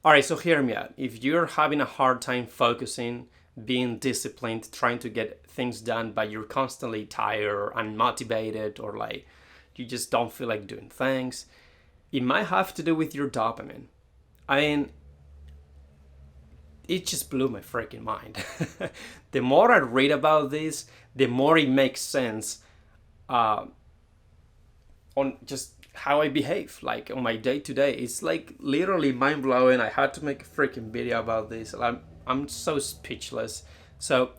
All right, so hear me out. If you're having a hard time focusing, being disciplined, trying to get things done, but you're constantly tired or unmotivated, or like you just don't feel like doing things, it might have to do with your dopamine. I mean, it just blew my freaking mind. The more I read about this, the more it makes sense uh, on just how I behave, like on my day to day. It's like literally mind blowing. I had to make a freaking video about this. I'm so speechless. So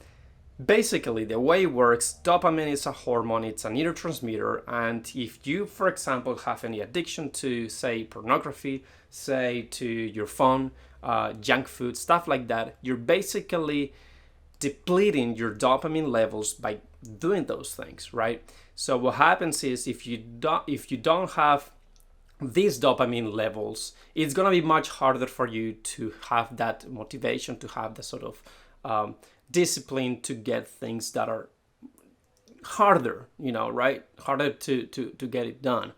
basically, the way it works, dopamine is a hormone, it's a neurotransmitter, and if you, for example, have any addiction to, say, pornography, say, to your phone, junk food, stuff like that, you're basically depleting your dopamine levels by doing those things, right? So what happens is if you don't have these dopamine levels, it's gonna be much harder for you to have that motivation, to have the sort of discipline to get things that are harder, right? Harder to get it done.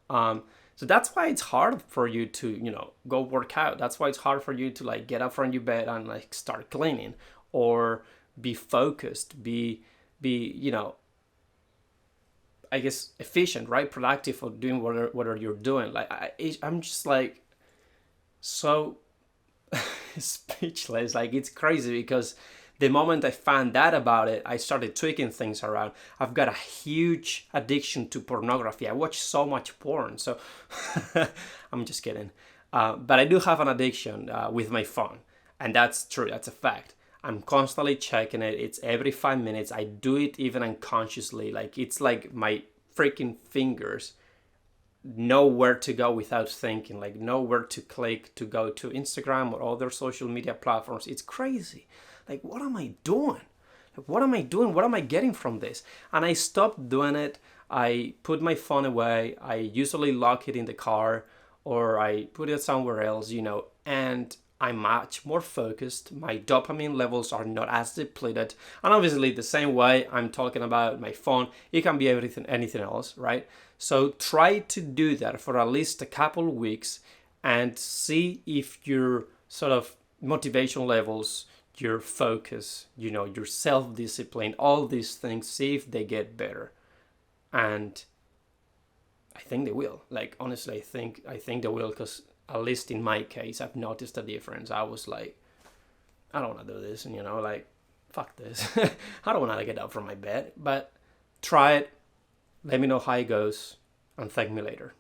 So that's why it's hard for you to, go work out. That's why it's hard for you to like get up from your bed and like start cleaning or be focused, be I guess efficient, right? Productive for doing whatever you're doing. Like I'm just like so speechless. Like it's crazy because the moment I found out about it, I started tweaking things around. I've got a huge addiction to pornography. I watch so much porn. So I'm just kidding. But I do have an addiction with my phone. And that's true. That's a fact. I'm constantly checking it. It's every 5 minutes. I do it even unconsciously. Like it's like my freaking fingers know where to go without thinking, like know where to click to go to Instagram or other social media platforms. It's crazy. Like, what am I doing? Like, what am I doing? What am I getting from this? And I stopped doing it. I put my phone away. I usually lock it in the car or I put it somewhere else, and I'm much more focused. My dopamine levels are not as depleted. And obviously, the same way I'm talking about my phone, it can be anything else, right? So try to do that for at least a couple of weeks and see if your sort of motivation levels, your focus, your self-discipline, all these things, see if they get better. And I think they will. Like honestly, I think they will, because at least in my case, I've noticed a difference. I was like, I don't want to do this, and like, fuck this. I don't want to get up from my bed. But try it. Let me know how it goes, and thank me later.